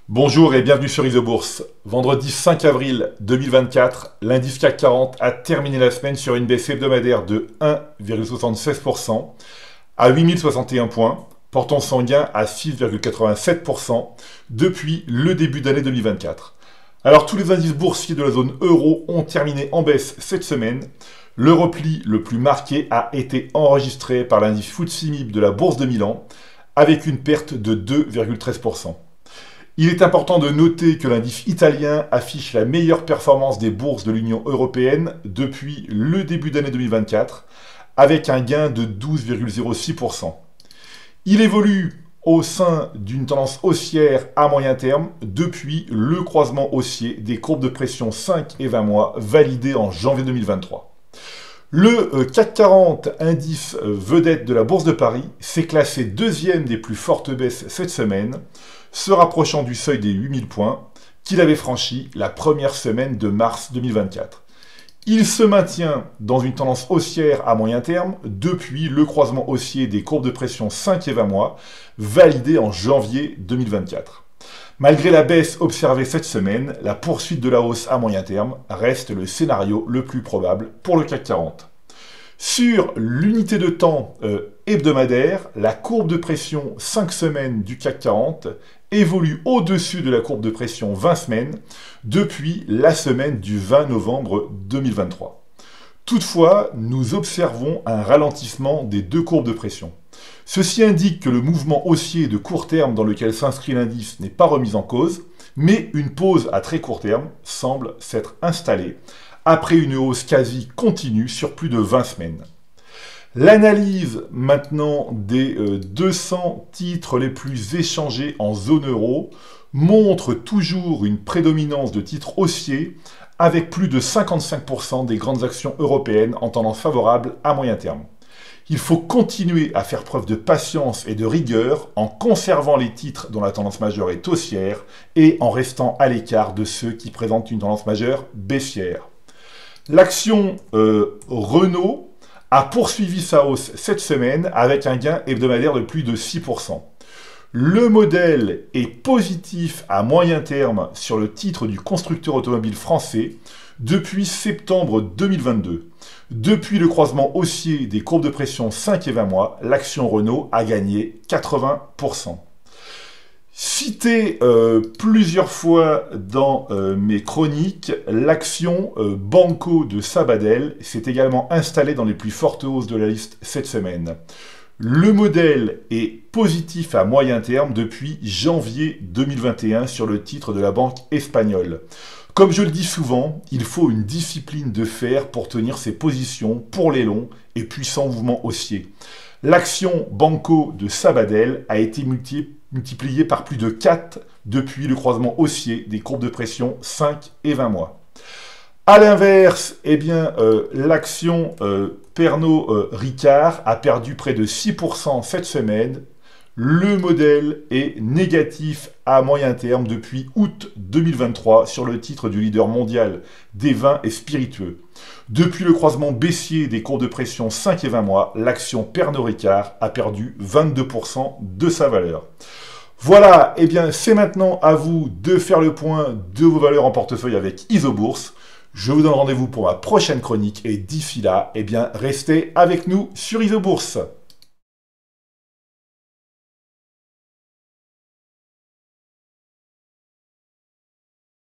Bonjour et bienvenue sur Isobourse. Vendredi 5 avril 2024, l'indice CAC 40 a terminé la semaine sur une baisse hebdomadaire de 1,76% à 8061 points, portant son gain à 6,87% depuis le début d'année 2024. Alors tous les indices boursiers de la zone euro ont terminé en baisse cette semaine. Le repli le plus marqué a été enregistré par l'indice FTSE MIB de la Bourse de Milan, avec une perte de 2,13%. Il est important de noter que l'indice italien affiche la meilleure performance des bourses de l'Union européenne depuis le début d'année 2024, avec un gain de 12,06%. Il évolue au sein d'une tendance haussière à moyen terme depuis le croisement haussier des courbes de pression 5 et 20 mois validées en janvier 2023. Le CAC 40, indice vedette de la Bourse de Paris, s'est classé deuxième des plus fortes baisses cette semaine, se rapprochant du seuil des 8000 points qu'il avait franchi la première semaine de mars 2024. Il se maintient dans une tendance haussière à moyen terme depuis le croisement haussier des courbes de pression 5 et 20 mois validé en janvier 2024. Malgré la baisse observée cette semaine, la poursuite de la hausse à moyen terme reste le scénario le plus probable pour le CAC 40. Sur l'unité de temps hebdomadaire, la courbe de pression 5 semaines du CAC 40 évolue au-dessus de la courbe de pression 20 semaines depuis la semaine du 20 novembre 2023. Toutefois, nous observons un ralentissement des deux courbes de pression. Ceci indique que le mouvement haussier de court terme dans lequel s'inscrit l'indice n'est pas remis en cause, mais une pause à très court terme semble s'être installée après une hausse quasi continue sur plus de 20 semaines. L'analyse maintenant des 200 titres les plus échangés en zone euro montre toujours une prédominance de titres haussiers avec plus de 55% des grandes actions européennes en tendance favorable à moyen terme. Il faut continuer à faire preuve de patience et de rigueur en conservant les titres dont la tendance majeure est haussière et en restant à l'écart de ceux qui présentent une tendance majeure baissière. L'action Renault a poursuivi sa hausse cette semaine avec un gain hebdomadaire de plus de 6%. Le modèle est positif à moyen terme sur le titre du constructeur automobile français depuis septembre 2022. Depuis le croisement haussier des courbes de pression 5 et 20 mois, l'action Renault a gagné 80%. Cité plusieurs fois dans mes chroniques, l'action Banco de Sabadell s'est également installée dans les plus fortes hausses de la liste cette semaine. Le modèle est positif à moyen terme depuis janvier 2021 sur le titre de la banque espagnole. Comme je le dis souvent, il faut une discipline de fer pour tenir ses positions pour les longs et puissants mouvements haussiers. L'action Banco de Sabadell a été multipliée par plus de 4 depuis le croisement haussier des courbes de pression 5 et 20 mois. A l'inverse, l'action Pernod Ricard a perdu près de 6% cette semaine. Le modèle est négatif à moyen terme depuis août 2023 sur le titre du leader mondial des vins et spiritueux. Depuis le croisement baissier des courbes de pression 5 et 20 mois, l'action Pernod Ricard a perdu 22% de sa valeur. Voilà, c'est maintenant à vous de faire le point de vos valeurs en portefeuille avec Isobourse. Je vous donne rendez-vous pour ma prochaine chronique et d'ici là, restez avec nous sur Isobourse.